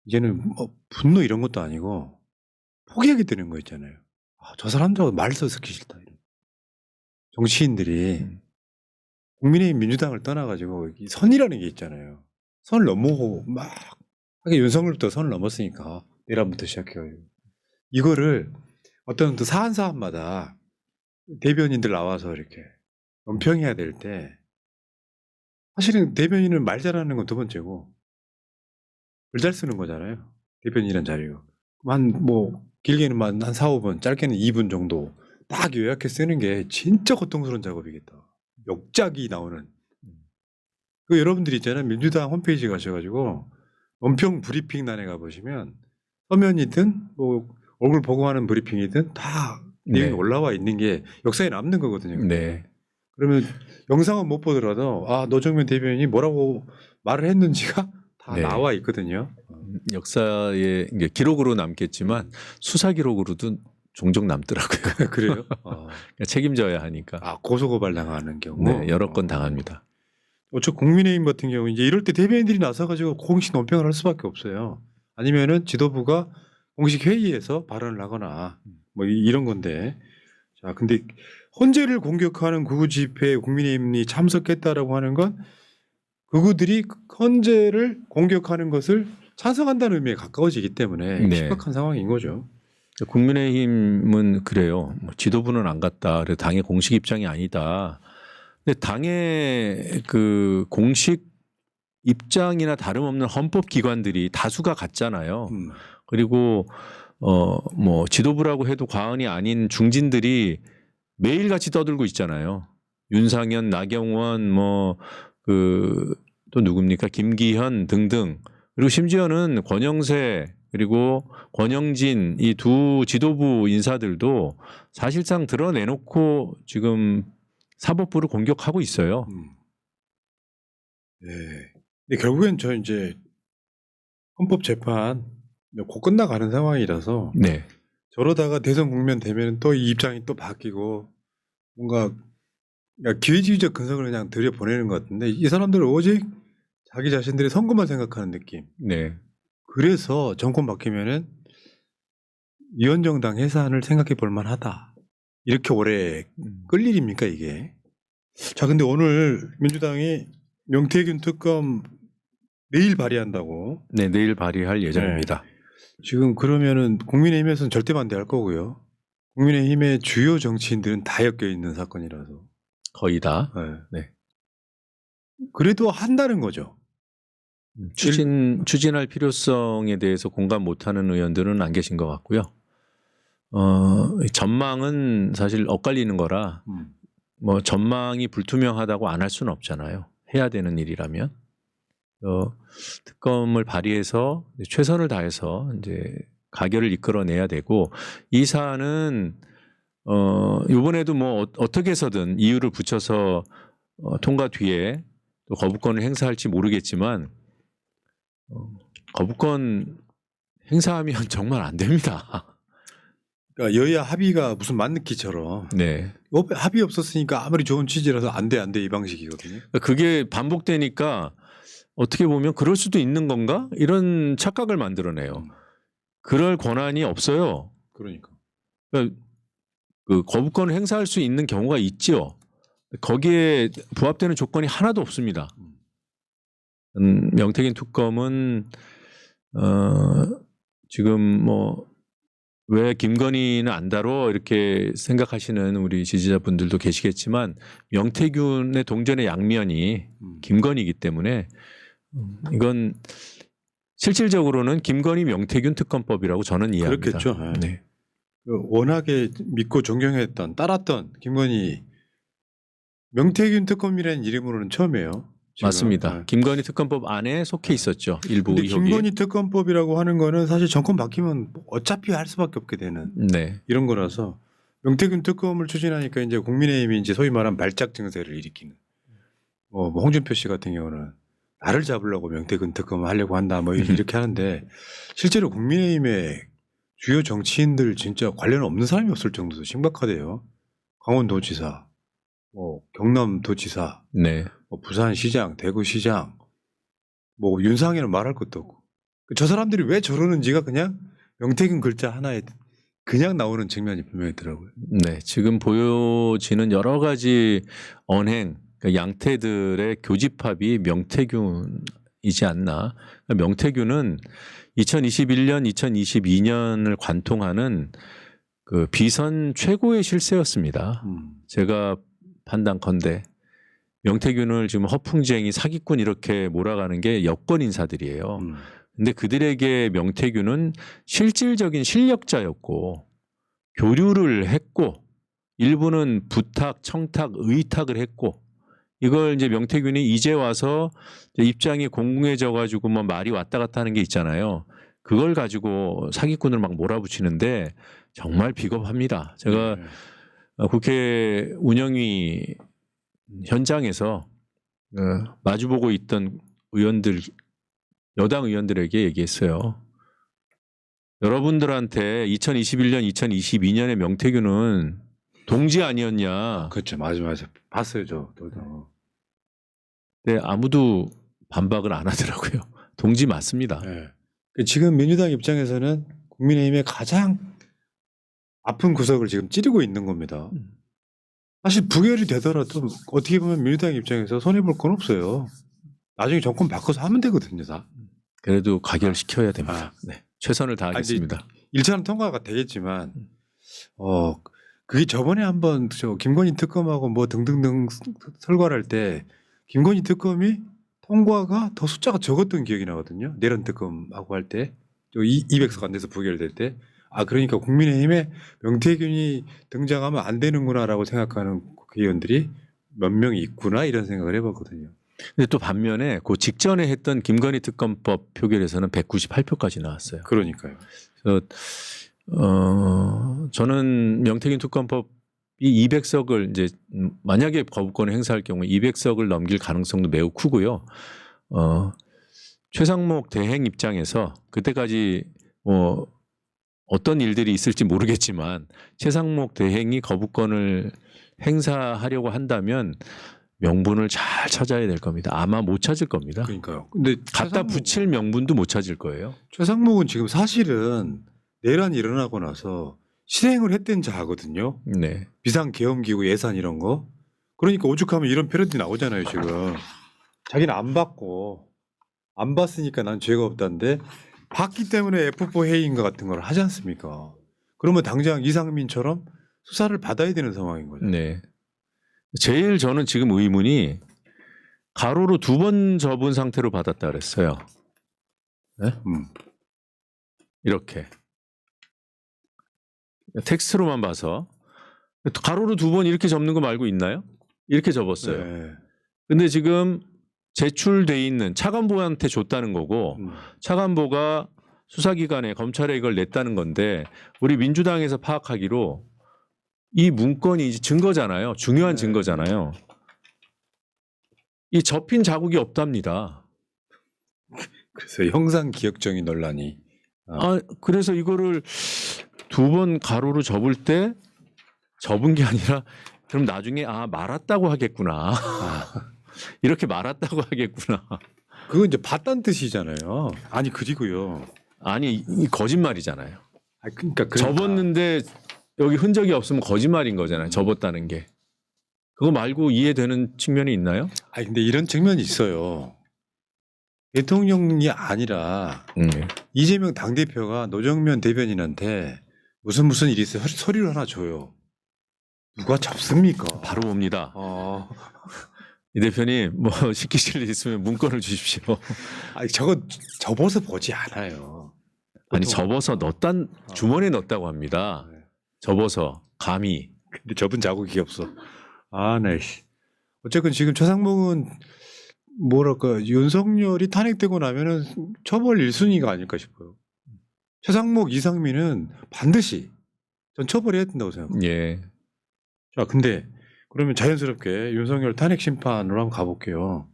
[SPEAKER 1] 이제는 뭐 분노 이런 것도 아니고 포기하게 되는 거 있잖아요. 아, 저 사람들하고 말 섞기 싫다. 이런. 정치인들이 국민의힘 민주당을 떠나가지고 이 선이라는 게 있잖아요. 선을 넘어고 막 하게 윤석열부터 선을 넘었으니까 내란부터 시작해요. 이거를 어떤 또 사안마다 대변인들 나와서 이렇게 논평해야 될 때 사실은 대변인은 말 잘하는 건 두 번째고 글 잘 쓰는 거잖아요. 대변인이란 자리가. 뭐 길게는 한 4-5분, 짧게는 2분 정도 딱 요약해 쓰는 게 진짜 고통스러운 작업이겠다. 역작이 나오는. 그 여러분들이 있잖아요. 민주당 홈페이지 가셔가지고 논평 브리핑란에 가보시면 서면이든 뭐 얼굴 보고 하는 브리핑이든 다 내용이
[SPEAKER 2] 네.
[SPEAKER 1] 올라와 있는 게 역사에 남는 거거든요.
[SPEAKER 2] 네.
[SPEAKER 1] 그러면 영상은 못 보더라도 아 노정면 대변인이 뭐라고 말을 했는지가 다
[SPEAKER 2] 네.
[SPEAKER 1] 나와 있거든요.
[SPEAKER 2] 역사에 이게 기록으로 남겠지만 수사 기록으로도 종종 남더라고요.
[SPEAKER 1] 그래요?
[SPEAKER 2] 책임져야 하니까.
[SPEAKER 1] 아 고소고발 당하는 경우.
[SPEAKER 2] 네, 여러 건 당합니다.
[SPEAKER 1] 저 국민의힘 같은 경우 이제 이럴 때 대변인들이 나서가지고 공식 논평을 할 수밖에 없어요. 아니면은 지도부가 공식 회의에서 발언을 하거나 뭐 이런 건데. 자, 근데 헌재를 공격하는 구구 집회에 국민의힘이 참석했다라고 하는 건 그들이 헌재를 공격하는 것을 찬성한다는 의미에 가까워지기 때문에
[SPEAKER 2] 네.
[SPEAKER 1] 심각한 상황인 거죠.
[SPEAKER 2] 국민의힘은 그래요. 뭐 지도부는 안 갔다. 그래서 당의 공식 입장이 아니다. 근데 당의 그 공식 입장이나 다름없는 헌법 기관들이 다수가 갔잖아요. 그리고 뭐 지도부라고 해도 과언이 아닌 중진들이 매일같이 떠들고 있잖아요. 윤상현, 나경원, 뭐 그 또 누굽니까? 김기현 등등. 그리고 심지어는 권영세 그리고 권영진 이 두 지도부 인사들도 사실상 드러내놓고 지금 사법부를 공격하고 있어요.
[SPEAKER 1] 네. 근데 결국엔 저 이제 헌법재판 곧 끝나가는 상황이라서
[SPEAKER 2] 네.
[SPEAKER 1] 저러다가 대선 국면 되면 또 이 입장이 또 바뀌고 뭔가 그러니까 기회주의적 근성을 그냥 들여보내는 것 같은데 이 사람들은 오직 자기 자신들의 선거만 생각하는 느낌.
[SPEAKER 2] 네.
[SPEAKER 1] 그래서 정권 바뀌면은 위원정당 해산을 생각해 볼 만하다. 이렇게 오래 끌 일입니까 이게? 자, 근데 오늘 민주당이 명태균 특검 내일 발의한다고.
[SPEAKER 2] 네, 내일 발의할 예정입니다.
[SPEAKER 1] 지금 그러면은 국민의힘에서는 절대 반대할 거고요. 국민의힘의 주요 정치인들은 다 엮여 있는 사건이라서.
[SPEAKER 2] 거의 다.
[SPEAKER 1] 네.
[SPEAKER 2] 네.
[SPEAKER 1] 그래도 한다는 거죠.
[SPEAKER 2] 추진할 필요성에 대해서 공감 못하는 의원들은 안 계신 것 같고요. 전망은 사실 엇갈리는 거라 뭐 전망이 불투명하다고 안 할 수는 없잖아요. 해야 되는 일이라면. 특검을 발의해서 최선을 다해서 이제 가결을 이끌어내야 되고 이 사안은 이번에도 뭐 어떻게 해서든 이유를 붙여서 통과 뒤에 또 거부권을 행사할지 모르겠지만 거부권 행사하면 정말 안 됩니다.
[SPEAKER 1] 그러니까 여야 합의가 무슨 맞느끼처럼
[SPEAKER 2] 네.
[SPEAKER 1] 합의 없었으니까 아무리 좋은 취지라서 안 돼 이 방식이거든요.
[SPEAKER 2] 그게 반복되니까 어떻게 보면 그럴 수도 있는 건가? 이런 착각을 만들어내요. 그럴 권한이 없어요.
[SPEAKER 1] 그러니까.
[SPEAKER 2] 그 거부권을 행사할 수 있는 경우가 있죠. 거기에 부합되는 조건이 하나도 없습니다. 명태균 특검은 지금 뭐 왜 김건희는 안 다뤄 이렇게 생각하시는 우리 지지자분들도 계시겠지만 명태균의 동전의 양면이 김건희이기 때문에 이건 실질적으로는 김건희 명태균 특검법이라고 저는 이해합니다.
[SPEAKER 1] 그렇겠죠.
[SPEAKER 2] 네.
[SPEAKER 1] 워낙에 믿고 존경했던 따랐던 김건희 명태균 특검이라는 이름으로는 처음이에요. 지금.
[SPEAKER 2] 맞습니다.
[SPEAKER 1] 네.
[SPEAKER 2] 김건희 특검법 안에 속해 있었죠. 일부
[SPEAKER 1] 근데
[SPEAKER 2] 의혹이.
[SPEAKER 1] 김건희 특검법이라고 하는 거는 사실 정권 바뀌면 어차피 할 수밖에 없게 되는
[SPEAKER 2] 네.
[SPEAKER 1] 이런 거라서 명태균 특검을 추진하니까 이제 국민의힘이 이제 소위 말하는 발작 증세를 일으키는 뭐 홍준표 씨 같은 경우는 나를 잡으려고 명태균 특검을 하려고 한다 뭐 이렇게 하는데 실제로 국민의힘의 주요 정치인들 진짜 관련 없는 사람이 없을 정도로 심각하대요. 강원도지사, 뭐 경남도지사,
[SPEAKER 2] 네.
[SPEAKER 1] 뭐 부산시장, 대구시장, 뭐 윤상현은 말할 것도 없고 저 사람들이 왜 저러는지가 그냥 명태균 글자 하나에 그냥 나오는 측면이 분명히 있더라고요.
[SPEAKER 2] 네. 지금 보여지는 여러 가지 언행, 그러니까 양태들의 교집합이 명태균이지 않나. 그러니까 명태균은 2021년, 2022년을 관통하는 그 비선 최고의 실세였습니다. 제가 판단컨대 명태균을 지금 허풍쟁이 사기꾼 이렇게 몰아가는 게 여권 인사들이에요. 근데 그들에게 명태균은 실질적인 실력자였고 교류를 했고 일부는 부탁, 청탁, 의탁을 했고 이걸 이제 명태균이 이제 와서 입장이 공공해져 가지고 뭐 말이 왔다 갔다 하는 게 있잖아요. 그걸 가지고 사기꾼을 막 몰아붙이는데 정말 비겁합니다. 제가 국회 운영위 현장에서 마주보고 있던 의원들, 여당 의원들에게 얘기했어요. 여러분들한테 2021년, 2022년에 명태균은 동지 아니었냐.
[SPEAKER 1] 그렇죠. 맞아. 봤어요, 저.
[SPEAKER 2] 네, 아무도 반박을 안 하더라고요. 동지 맞습니다.
[SPEAKER 1] 네. 지금 민주당 입장에서는 국민의힘의 가장 아픈 구석을 지금 찌르고 있는 겁니다. 사실 부결이 되더라도 어떻게 보면 민주당 입장에서 손해볼 건 없어요. 나중에 정권 바꿔서 하면 되거든요, 다.
[SPEAKER 2] 그래도 가결시켜야 됩니다. 네, 최선을 다하겠습니다.
[SPEAKER 1] 1차는 통과가 되겠지만, 그게 저번에 한번 저 김건희 특검하고 뭐 등등등 설과할 때 김건희 특검이 통과가 더 숫자가 적었던 기억이 나거든요. 내란 특검하고 할 때, 200석 안 돼서 부결될 때. 그러니까 국민의힘에 명태균이 등장하면 안 되는구나라고 생각하는 국회의원들이 몇 명이 있구나 이런 생각을 해봤거든요.
[SPEAKER 2] 근데 또 반면에 그 직전에 했던 김건희 특검법 표결에서는 198표까지 나왔어요.
[SPEAKER 1] 그러니까요.
[SPEAKER 2] 그래서 저는 명태균 특검법이 200석을 이제 만약에 거부권을 행사할 경우 200석을 넘길 가능성도 매우 크고요. 최상목 대행 입장에서 그때까지 뭐 어떤 일들이 있을지 모르겠지만 최상목 대행이 거부권을 행사하려고 한다면 명분을 잘 찾아야 될 겁니다. 아마 못 찾을 겁니다.
[SPEAKER 1] 그러니까요. 근데
[SPEAKER 2] 갖다 붙일 명분도 못 찾을 거예요.
[SPEAKER 1] 최상목은 지금 사실은 내란이 일어나고 나서 실행을 했던 자거든요.
[SPEAKER 2] 네.
[SPEAKER 1] 비상계엄기구 예산 이런 거. 그러니까 오죽하면 이런 패러디 나오잖아요 지금. 자기는 안 받고 안 받으니까 난 죄가 없다는데 받기 때문에 F4 해임인가 같은 걸 하지 않습니까? 그러면 당장 이상민처럼 수사를 받아야 되는 상황인 거죠.
[SPEAKER 2] 네. 제일 저는 지금 의문이 가로로 2번 접은 상태로 받았다 그랬어요. 네? 이렇게 텍스트로만 봐서 가로로 2번 이렇게 접는 거 말고 있나요? 이렇게 접었어요.
[SPEAKER 1] 네.
[SPEAKER 2] 근데 지금 제출돼 있는 차관보한테 줬다는 거고 차관보가 수사기관에 검찰에 이걸 냈다는 건데 우리 민주당에서 파악하기로 이 문건이 이제 증거잖아요. 중요한
[SPEAKER 1] 네.
[SPEAKER 2] 증거잖아요. 이 접힌 자국이 없답니다.
[SPEAKER 1] 그래서 형상기억정의 논란이.
[SPEAKER 2] 그래서 이거를 2번 가로로 접을 때 접은 게 아니라 그럼 나중에 말았다고 하겠구나. 이렇게 말았다고 하겠구나.
[SPEAKER 1] 그건 이제 봤다는 뜻이잖아요. 아니 그리고요.
[SPEAKER 2] 아니 이 거짓말이잖아요.
[SPEAKER 1] 그러니까
[SPEAKER 2] 접었는데 여기 흔적이 없으면 거짓말인 거잖아요. 접었다는 게. 그거 말고 이해되는 측면이 있나요?
[SPEAKER 1] 아니 근데 이런 측면이 있어요. 대통령이 아니라 이재명 당대표가 노정면 대변인한테 무슨 일이 있어요. 서류를 하나 줘요. 누가 접습니까?
[SPEAKER 2] 바로 봅니다. 이 대표님 뭐 시키실 일 있으면 문건을 주십시오.
[SPEAKER 1] 아니 저거 접어서 보지 않아요.
[SPEAKER 2] 아니 접어서 주머니에 넣었다고 합니다.
[SPEAKER 1] 네.
[SPEAKER 2] 접어서 감히.
[SPEAKER 1] 근데 접은 자국이 없어. 네. 어쨌든 지금 최상목은 뭐랄까 윤석열이 탄핵되고 나면은 처벌 1순위가 아닐까 싶어요. 최상목, 이상민은 반드시 전 처벌해야 된다고 생각합니다.
[SPEAKER 2] 예.
[SPEAKER 1] 자, 근데 그러면 자연스럽게 윤석열 탄핵 심판으로 한번 가볼게요.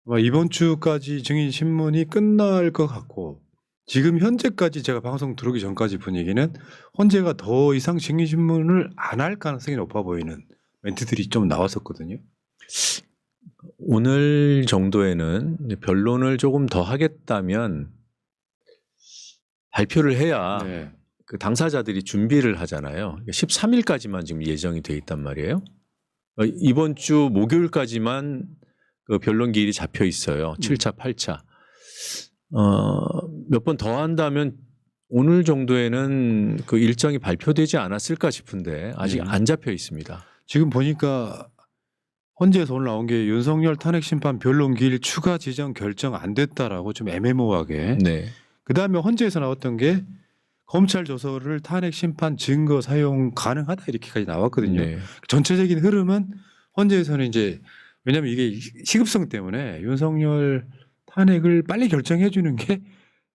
[SPEAKER 1] 아마 이번 주까지 증인 신문이 끝날 것 같고 지금 현재까지 제가 방송 들어오기 전까지 분위기는 헌재가 더 이상 증인 신문을 안 할 가능성이 높아 보이는 멘트들이 좀 나왔었거든요.
[SPEAKER 2] 오늘 정도에는 이제 변론을 조금 더 하겠다면 발표를 해야
[SPEAKER 1] 네.
[SPEAKER 2] 그 당사자들이 준비를 하잖아요. 13일까지만 지금 예정이 돼 있단 말이에요. 이번 주 목요일까지만 그 변론 기일이 잡혀 있어요. 7차, 8차. 몇 번 더 한다면 오늘 정도에는 그 일정이 발표되지 않았을까 싶은데 아직 안 잡혀 있습니다.
[SPEAKER 1] 지금 보니까 헌재에서 오늘 나온 게 윤석열 탄핵 심판 변론 기일 추가 지정 결정 안 됐다라고 좀 애매모호하게.
[SPEAKER 2] 네.
[SPEAKER 1] 그다음에 헌재에서 나왔던 게 검찰 조서를 탄핵 심판 증거 사용 가능하다 이렇게까지 나왔거든요.
[SPEAKER 2] 네.
[SPEAKER 1] 전체적인 흐름은 헌재에서는 이제 왜냐하면 이게 시급성 때문에 윤석열 탄핵을 빨리 결정해 주는 게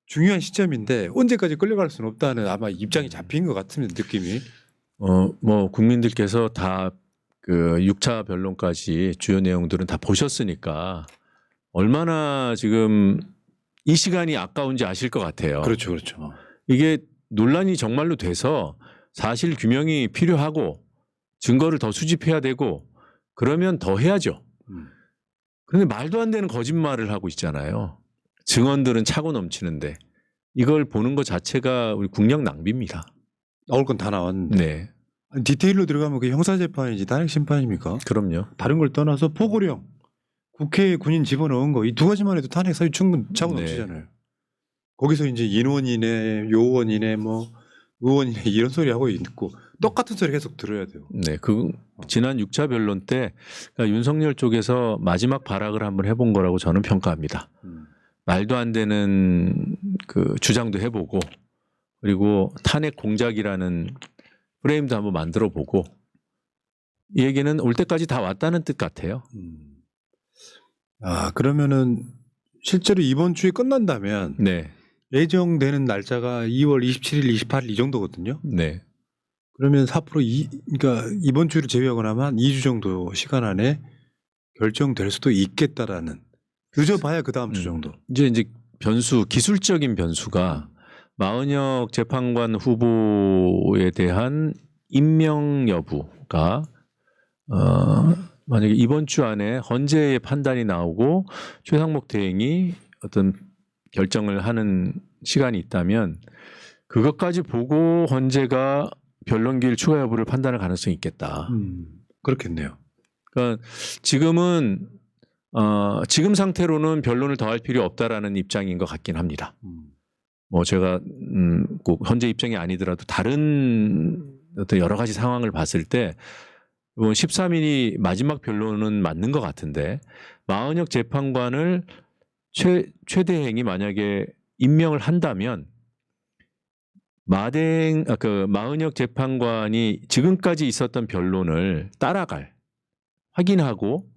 [SPEAKER 1] 중요한 시점인데 언제까지 끌려갈 수는 없다는 아마 입장이 잡힌 것 같습니다. 느낌이.
[SPEAKER 2] 뭐 국민들께서 다 그 6차 변론까지 주요 내용들은 다 보셨으니까 얼마나 지금 이 시간이 아까운지 아실 것 같아요.
[SPEAKER 1] 그렇죠, 그렇죠.
[SPEAKER 2] 이게 논란이 정말로 돼서 사실 규명이 필요하고 증거를 더 수집해야 되고 그러면 더 해야죠. 그런데 말도 안 되는 거짓말을 하고 있잖아요. 증언들은 차고 넘치는데 이걸 보는 것 자체가 우리 국력 낭비입니다.
[SPEAKER 1] 나올 건 다 나왔는데.
[SPEAKER 2] 네,
[SPEAKER 1] 아니, 디테일로 들어가면 그게 형사재판이지 탄핵 심판입니까?
[SPEAKER 2] 그럼요.
[SPEAKER 1] 다른 걸 떠나서 포고령, 국회에 군인 집어넣은 거 이 두 가지만 해도 탄핵 사유 충분 차고
[SPEAKER 2] 네.
[SPEAKER 1] 넘치잖아요. 거기서 이제 인원이네, 요원이네, 뭐 의원이네 이런 소리 하고 있고 똑같은 소리 계속 들어야 돼요.
[SPEAKER 2] 네, 지난 6차 변론 때 그러니까 윤석열 쪽에서 마지막 발악을 한번 해본 거라고 저는 평가합니다. 말도 안 되는 그 주장도 해보고 그리고 탄핵 공작이라는 프레임도 한번 만들어보고 이 얘기는 올 때까지 다 왔다는 뜻 같아요.
[SPEAKER 1] 그러면은 실제로 이번 주에 끝난다면
[SPEAKER 2] 네,
[SPEAKER 1] 예정되는 날짜가 2월 27일, 28일 이 정도거든요.
[SPEAKER 2] 네,
[SPEAKER 1] 그러면 4% 그러니까 이번 주를 제외하고 나면 2주 정도 시간 안에 결정될 수도 있겠다라는 늦어봐야 그 다음 주 정도.
[SPEAKER 2] 이제 기술적인 변수가 마은혁 재판관 후보에 대한 임명 여부가 만약에 이번 주 안에 헌재의 판단이 나오고 최상목 대행이 어떤 결정을 하는 시간이 있다면 그것까지 보고 헌재가 변론기일 추가 여부를 판단할 가능성이 있겠다.
[SPEAKER 1] 그렇겠네요.
[SPEAKER 2] 그러니까 지금은 지금 상태로는 변론을 더 할 필요 없다라는 입장인 것 같긴 합니다. 뭐 제가 꼭 헌재 입장이 아니더라도 다른 어떤 여러 가지 상황을 봤을 때 13일이 마지막 변론은 맞는 것 같은데 마은혁 재판관을 최 대행이 만약에 임명을 한다면 마은혁 재판관이 지금까지 있었던 변론을 따라갈 확인하고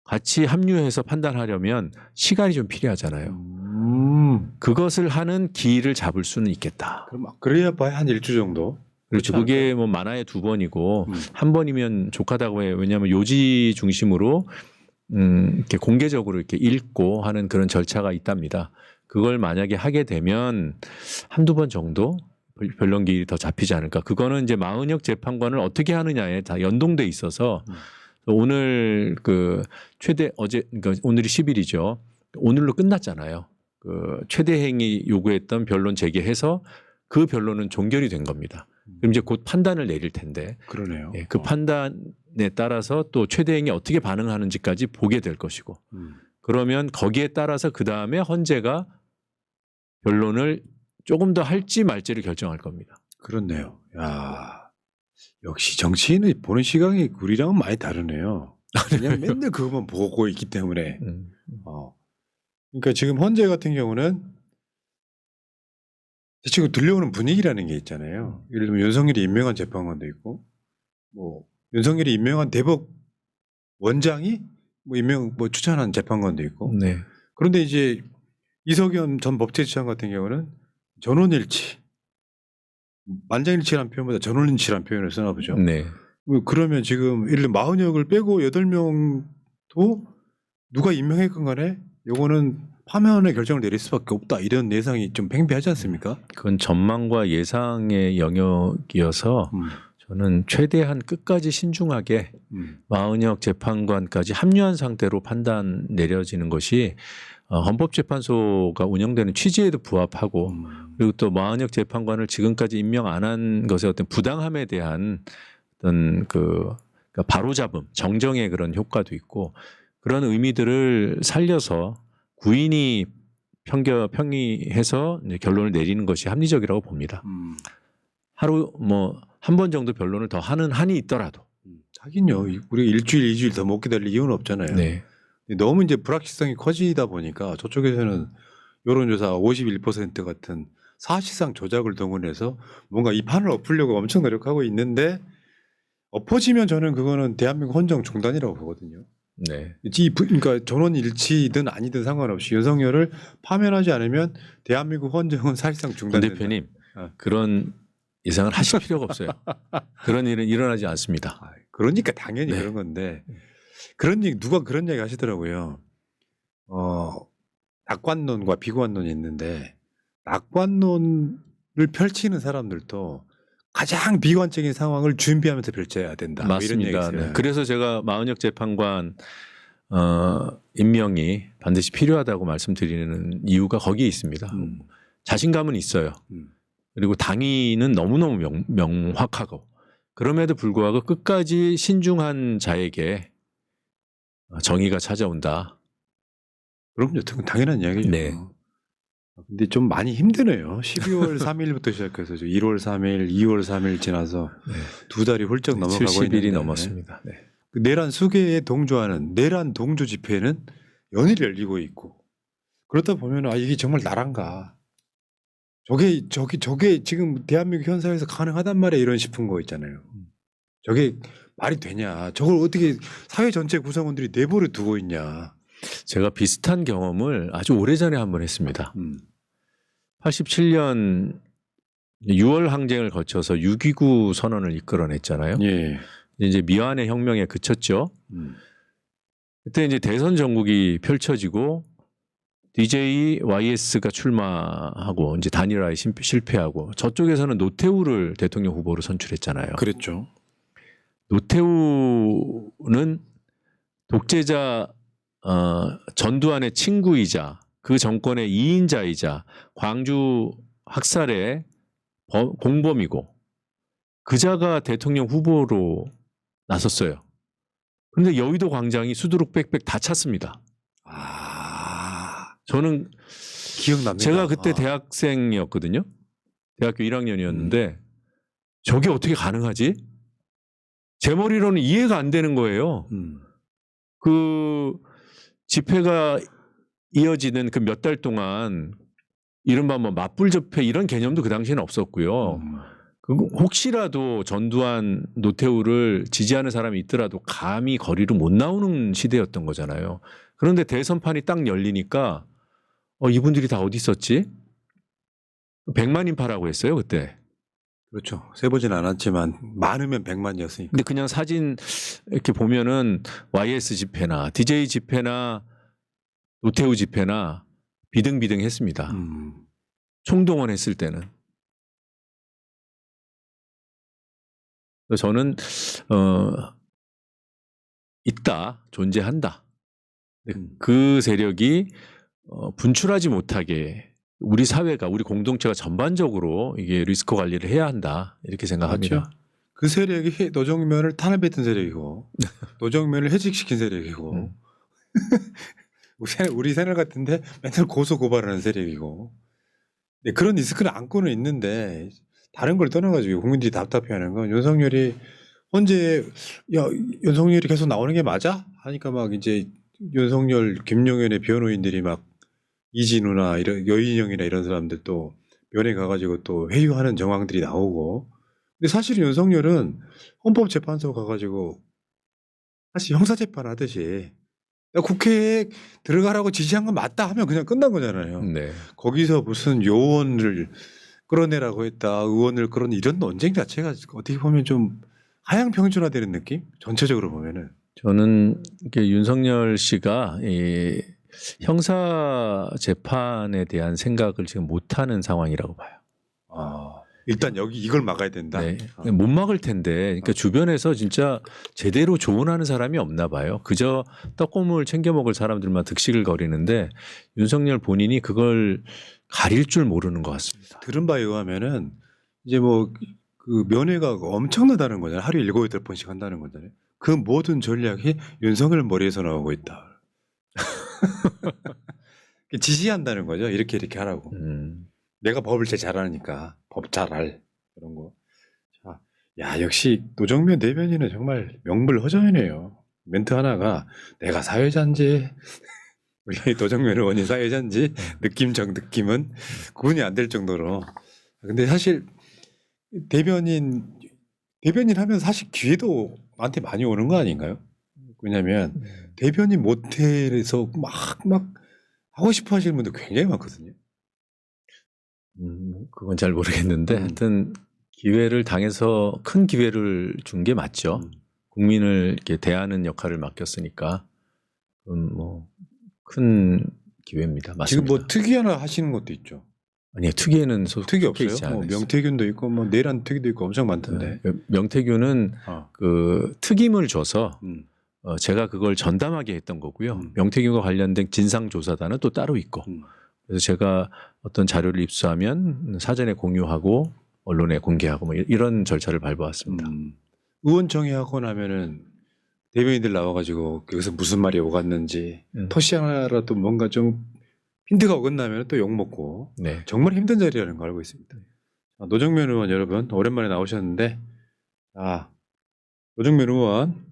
[SPEAKER 2] 같이 합류해서 판단하려면 시간이 좀 필요하잖아요. 그것을 하는 기일을 잡을 수는 있겠다.
[SPEAKER 1] 그래야 봐야 한 일주 정도.
[SPEAKER 2] 그렇죠. 그게 뭐 많아야 2번이고 한 번이면 족하다고 해요. 왜냐하면 요지 중심으로 이렇게 공개적으로 이렇게 읽고 하는 그런 절차가 있답니다. 그걸 만약에 하게 되면 한두 번 정도 변론 기일이 더 잡히지 않을까. 그거는 이제 마은혁 재판관을 어떻게 하느냐에 다 연동돼 있어서 오늘 그러니까 오늘이 10일이죠. 오늘로 끝났잖아요. 최 대행이 요구했던 변론 재개해서 그 변론은 종결이 된 겁니다. 그럼 이제 곧 판단을 내릴 텐데.
[SPEAKER 1] 그러네요.
[SPEAKER 2] 예, 그 판단에 따라서 또 최 대행이 어떻게 반응하는지까지 보게 될 것이고. 그러면 거기에 따라서 그 다음에 헌재가 변론을 조금 더 할지 말지를 결정할 겁니다.
[SPEAKER 1] 그렇네요. 야, 역시 정치인의 보는 시각이 우리랑은 많이 다르네요. 그냥 맨날 그것만 보고 있기 때문에. 그러니까 지금 헌재 같은 경우는 지금 들려오는 분위기라는 게 있잖아요. 예를 들면 윤석열이 임명한 재판관도 있고, 뭐 윤석열이 임명한 대법 원장이 추천한 재판관도 있고.
[SPEAKER 2] 네.
[SPEAKER 1] 그런데 이제 이석연 전 법제처장 같은 경우는 전원일치, 만장일치라는 표현보다 전원일치라는 표현을 쓰나 보죠.
[SPEAKER 2] 네.
[SPEAKER 1] 그러면 지금 예를 들면 마은혁을 빼고 8명도 누가 임명했건 간에 요거는 파면의 결정을 내릴 수밖에 없다. 이런 예상이 좀 팽배하지 않습니까?
[SPEAKER 2] 그건 전망과 예상의 영역이어서 저는 최대한 끝까지 신중하게 마은혁 재판관까지 합류한 상태로 판단 내려지는 것이 헌법재판소가 운영되는 취지에도 부합하고 그리고 또 마은혁 재판관을 지금까지 임명 안 한 것의 어떤 부당함에 대한 어떤 그러니까 바로잡음, 정정의 그런 효과도 있고 그런 의미들을 살려서 구인이 평의해서 이제 결론을 내리는 것이 합리적이라고 봅니다. 하루 한 번 정도 변론을 더 하는 한이 있더라도.
[SPEAKER 1] 하긴요. 우리가 일주일, 2주일 더 못 기다릴 이유는 없잖아요.
[SPEAKER 2] 네.
[SPEAKER 1] 너무 이제 불확실성이 커지다 보니까 저쪽에서는 여론조사 51% 같은 사실상 조작을 동원해서 뭔가 이 판을 엎으려고 엄청 노력하고 있는데 엎어지면 저는 그거는 대한민국 헌정 중단이라고 보거든요.
[SPEAKER 2] 네.
[SPEAKER 1] 그러니까 전원 일치든 아니든 상관없이 윤석열을 파면하지 않으면 대한민국 헌정은 사실상
[SPEAKER 2] 문
[SPEAKER 1] 중단된다.
[SPEAKER 2] 대표님 그런 예상을 하실 필요가 없어요. 그런 일은 일어나지 않습니다.
[SPEAKER 1] 그러니까 당연히
[SPEAKER 2] 네.
[SPEAKER 1] 그런 건데 누가 그런 얘기 하시더라고요. 낙관론과 비관론이 있는데 낙관론을 펼치는 사람들도 가장 비관적인 상황을 준비하면서 펼쳐야 된다.
[SPEAKER 2] 맞습니다.
[SPEAKER 1] 뭐 이런 얘기
[SPEAKER 2] 네. 그래서 제가 마은혁 재판관 임명이 반드시 필요하다고 말씀드리는 이유가 거기에 있습니다. 자신감은 있어요. 그리고 당위는 너무너무 명확하고 그럼에도 불구하고 끝까지 신중한 자에게 정의가 찾아온다.
[SPEAKER 1] 그럼요. 당연한 이야기죠.
[SPEAKER 2] 네.
[SPEAKER 1] 근데 좀 많이 힘드네요. 12월 3일부터 시작해서 1월 3일, 2월 3일 지나서
[SPEAKER 2] 네.
[SPEAKER 1] 2달이 훌쩍 넘어가고
[SPEAKER 2] 70일이
[SPEAKER 1] 있는데
[SPEAKER 2] 넘었습니다. 네.
[SPEAKER 1] 그 내란 수계에 동조하는 내란 동조 집회는 연일 열리고 있고 그렇다 보면 이게 정말 나란가. 저게 지금 대한민국 현사에서 가능하단 말이야 이런 싶은 거 있잖아요. 저게 말이 되냐. 저걸 어떻게 사회 전체 구성원들이 내버려 두고 있냐.
[SPEAKER 2] 제가 비슷한 경험을 아주 오래전에 한번 했습니다. 87년 6월 항쟁을 거쳐서 6.29 선언을 이끌어냈잖아요.
[SPEAKER 1] 예.
[SPEAKER 2] 이제 미완의 혁명에 그쳤죠. 그때 이제 대선 전국이 펼쳐지고 DJ YS가 출마하고 이제 단일화에 실패하고 저쪽에서는 노태우를 대통령 후보로 선출했잖아요.
[SPEAKER 1] 그랬죠.
[SPEAKER 2] 노태우는 독재자 전두환의 친구이자 그 정권의 2인자이자 광주 학살의 공범이고 그자가 대통령 후보로 나섰어요. 그런데 여의도 광장이 수두룩 빽빽 다 찼습니다. 저는
[SPEAKER 1] 기억납니다.
[SPEAKER 2] 제가 그때 대학생이었거든요. 대학교 1학년이었는데 저게 어떻게 가능하지? 제 머리로는 이해가 안 되는 거예요. 그 집회가 이어지는 그 몇 달 동안 이른바 뭐 맞불 집회 이런 개념도 그 당시에는 없었고요. 혹시라도 전두환, 노태우를 지지하는 사람이 있더라도 감히 거리로 못 나오는 시대였던 거잖아요. 그런데 대선판이 딱 열리니까 이분들이 다 어디 있었지? 100만 인파라고 했어요 그때.
[SPEAKER 1] 그렇죠. 세보진 않았지만 많으면 100만이었으니까.
[SPEAKER 2] 근데 그냥 사진 이렇게 보면은 YS 집회나 DJ 집회나 노태우 집회나 비등비등했습니다. 총동원했을 때는. 그래서 저는 있다, 존재한다. 그 세력이 분출하지 못하게 우리 사회가 우리 공동체가 전반적으로 이게 리스크 관리를 해야 한다 이렇게 생각합니다.
[SPEAKER 1] 맞죠? 그 세력이 노정면을 탄압했던 세력이고 노정면을 해직시킨 세력이고 우리 새날 같은데 맨날 고소 고발하는 세력이고 네, 그런 리스크를 안고는 있는데 다른 걸 떠나가지고 국민들이 답답해하는 건 윤석열이 언제 야 윤석열이 계속 나오는 게 맞아? 하니까 막 이제 윤석열 김용현의 변호인들이 막 이진우나 이런 여인영이나 이런 사람들도 면회 가가지고 또 회유하는 정황들이 나오고 근데 사실은 윤석열은 헌법재판소 가가지고 사실 형사재판 하듯이 야, 국회에 들어가라고 지시한 건 맞다 하면 그냥 끝난 거잖아요.
[SPEAKER 2] 네.
[SPEAKER 1] 거기서 무슨 요원을 끌어내라고 했다 의원을 끌어내 이런 논쟁 자체가 어떻게 보면 좀 하향평준화되는 느낌? 전체적으로 보면은
[SPEAKER 2] 저는 이게 윤석열 씨가 이 형사 재판에 대한 생각을 지금 못하는 상황이라고 봐요.
[SPEAKER 1] 일단 여기 이걸 막아야 된다.
[SPEAKER 2] 네. 못 막을 텐데, 그러니까 주변에서 진짜 제대로 조언하는 사람이 없나 봐요. 그저 떡고물 챙겨 먹을 사람들만 득식을 거리는데 윤석열 본인이 그걸 가릴 줄 모르는 것 같습니다.
[SPEAKER 1] 들은 바에 의하면은 이제 뭐 그 면회가 엄청나다는 거잖아요. 하루에 7, 8번씩 한다는 거잖아요. 그 모든 전략이 윤석열 머리에서 나오고 있다. 지시한다는 거죠. 이렇게 하라고. 내가 법을 제일 잘하니까 법 잘할 그런 거. 자, 야 역시 노정면 대변인은 정말 명불허전이네요. 멘트 하나가 내가 사회자인지 우리 노정면 의원이 사회자인지 느낌은 구분이 안 될 정도로. 근데 사실 대변인 하면 사실 기회도 나한테 많이 오는 거 아닌가요? 왜냐하면 대변인 모텔에서 막 하고 싶어 하시는 분들 굉장히 많거든요.
[SPEAKER 2] 그건 잘 모르겠는데 하여튼 기회를 당해서 큰 기회를 준 게 맞죠. 국민을 이렇게 대하는 역할을 맡겼으니까 뭐 큰 기회입니다. 맞습니다.
[SPEAKER 1] 지금 뭐 특위 하나 하시는 것도 있죠.
[SPEAKER 2] 아니요, 특위에는
[SPEAKER 1] 특위 없어요? 뭐 명태균도 있고 뭐 내란 특위도 있고 엄청 많던데.
[SPEAKER 2] 명태균은 그 특임을 줘서 제가 그걸 전담하게 했던 거고요. 명태균과 관련된 진상조사단은 또 따로 있고. 그래서 제가 어떤 자료를 입수하면 사전에 공유하고 언론에 공개하고 뭐 이런 절차를 밟아왔습니다.
[SPEAKER 1] 의원총회하고 나면은 대변인들 나와가지고 여기서 무슨 말이 오갔는지 토시 하나라도 뭔가 좀 힌트가 어긋나면 또 욕먹고
[SPEAKER 2] 네.
[SPEAKER 1] 정말 힘든 자리라는 거 알고 있습니다. 노정면 의원 여러분 오랜만에 나오셨는데 노정면 의원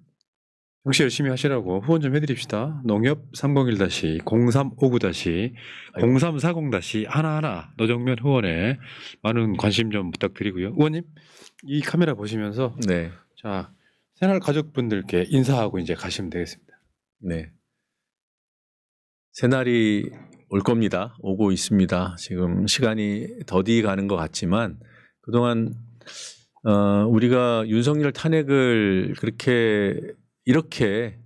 [SPEAKER 1] 정치 열심히 하시라고 후원 좀 해드립시다. 농협 301-0359-0340- 노정면 후원에 많은 관심 좀 부탁드리고요. 의원님 이 카메라 보시면서
[SPEAKER 2] 네.
[SPEAKER 1] 자 새날 가족분들께 인사하고 이제 가시면 되겠습니다.
[SPEAKER 2] 네. 새날이 올 겁니다. 오고 있습니다. 지금 시간이 더디 가는 것 같지만 그동안 우리가 윤석열 탄핵을 이렇게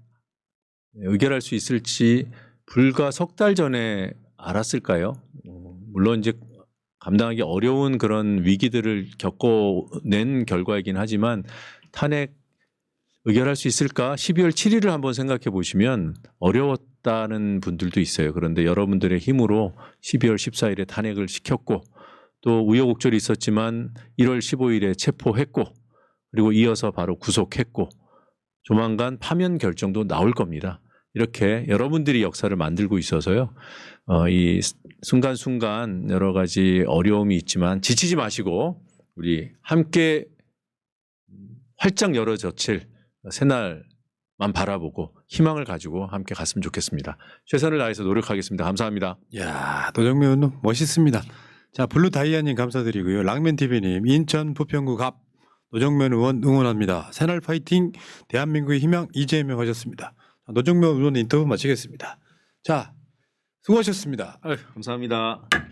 [SPEAKER 2] 의결할 수 있을지 불과 석 달 전에 알았을까요? 물론 이제 감당하기 어려운 그런 위기들을 겪어낸 결과이긴 하지만 탄핵 의결할 수 있을까? 12월 7일을 한번 생각해 보시면 어려웠다는 분들도 있어요. 그런데 여러분들의 힘으로 12월 14일에 탄핵을 시켰고 또 우여곡절이 있었지만 1월 15일에 체포했고 그리고 이어서 바로 구속했고 조만간 파면 결정도 나올 겁니다. 이렇게 여러분들이 역사를 만들고 있어서요. 이 순간순간 여러 가지 어려움이 있지만 지치지 마시고 우리 함께 활짝 열어젖힐 새날만 바라보고 희망을 가지고 함께 갔으면 좋겠습니다. 최선을 다해서 노력하겠습니다. 감사합니다.
[SPEAKER 1] 야, 노정면 의원 멋있습니다. 자, 블루 다이아님 감사드리고요. 랑맨TV님, 인천 부평구 갑 노정면 의원 응원합니다. 새날 파이팅, 대한민국의 희망 이재명 하셨습니다. 노정면 의원 인터뷰 마치겠습니다. 자, 수고하셨습니다.
[SPEAKER 2] 감사합니다.